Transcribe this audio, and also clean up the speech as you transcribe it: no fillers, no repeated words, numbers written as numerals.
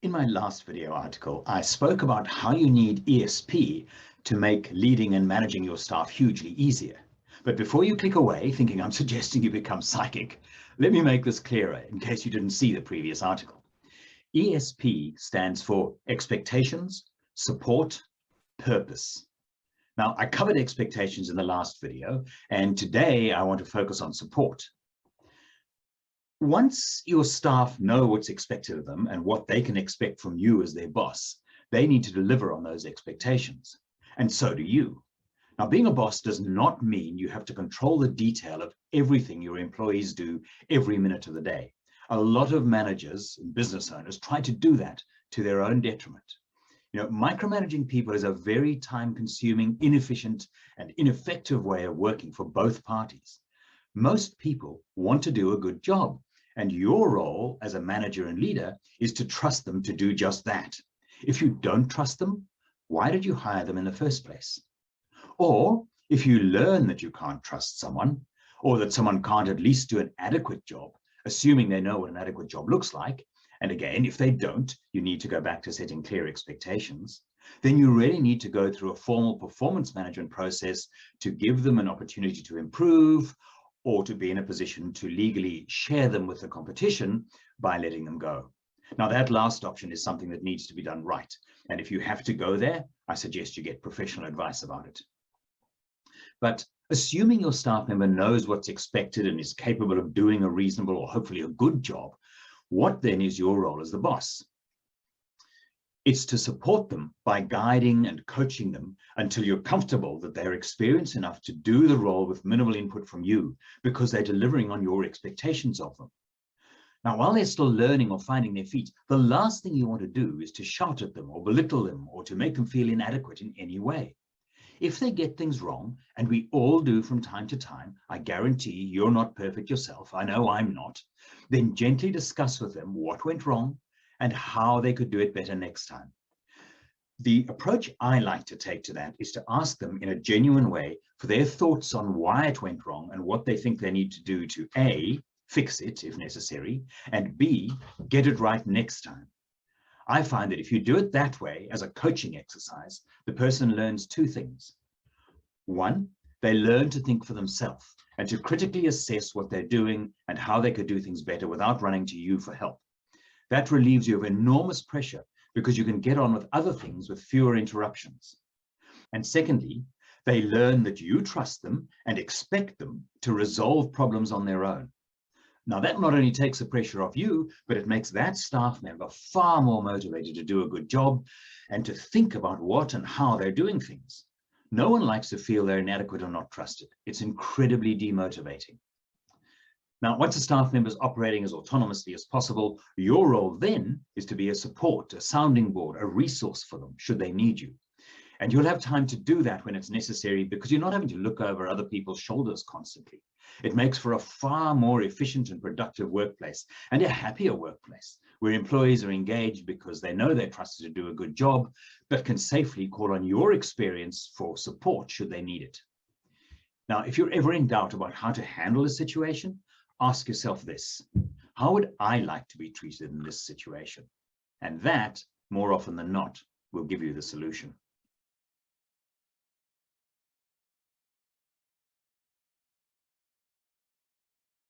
In my last video article, I spoke about how you need ESP to make leading and managing your staff hugely easier. But before you click away thinking I'm suggesting you become psychic, let me make this clearer in case you didn't see the previous article. ESP stands for expectations, support, purpose. Now, I covered expectations in the last video, and today I want to focus on support. Once your staff know what's expected of them and what they can expect from you as their boss, they need to deliver on those expectations. And so do you. Now, being a boss does not mean you have to control the detail of everything your employees do every minute of the day. A lot of managers and business owners try to do that to their own detriment. Micromanaging people is a very time-consuming, inefficient, and ineffective way of working for both parties. Most people want to do a good job, and your role as a manager and leader is to trust them to do just that. If you don't trust them, why did you hire them in the first place? Or if you learn that you can't trust someone, or that someone can't at least do an adequate job, assuming they know what an adequate job looks like, and again, if they don't, you need to go back to setting clear expectations, then you really need to go through a formal performance management process to give them an opportunity to improve, or to be in a position to legally share them with the competition by letting them go. Now, that last option is something that needs to be done right. And if you have to go there, I suggest you get professional advice about it. But assuming your staff member knows what's expected and is capable of doing a reasonable or hopefully a good job, what then is your role as the boss? It's to support them by guiding and coaching them until you're comfortable that they're experienced enough to do the role with minimal input from you because they're delivering on your expectations of them. Now, while they're still learning or finding their feet, the last thing you want to do is to shout at them or belittle them or to make them feel inadequate in any way. If they get things wrong, and we all do from time to time, I guarantee you're not perfect yourself, I know I'm not, then gently discuss with them what went wrong and how they could do it better next time. The approach I like to take to that is to ask them in a genuine way for their thoughts on why it went wrong and what they think they need to do to A, fix it if necessary, and B, get it right next time. I find that if you do it that way as a coaching exercise, the person learns two things. One, they learn to think for themselves and to critically assess what they're doing and how they could do things better without running to you for help. That relieves you of enormous pressure because you can get on with other things with fewer interruptions. And secondly, they learn that you trust them and expect them to resolve problems on their own. Now, that not only takes the pressure off you, but it makes that staff member far more motivated to do a good job and to think about what and how they're doing things. No one likes to feel they're inadequate or not trusted. It's incredibly demotivating. Now, once a staff member is operating as autonomously as possible, your role then is to be a support, a sounding board, a resource for them should they need you. And you'll have time to do that when it's necessary because you're not having to look over other people's shoulders constantly. It makes for a far more efficient and productive workplace and a happier workplace where employees are engaged because they know they're trusted to do a good job, but can safely call on your experience for support should they need it. Now, if you're ever in doubt about how to handle a situation, ask yourself this: how would I like to be treated in this situation? And that, more often than not, will give you the solution.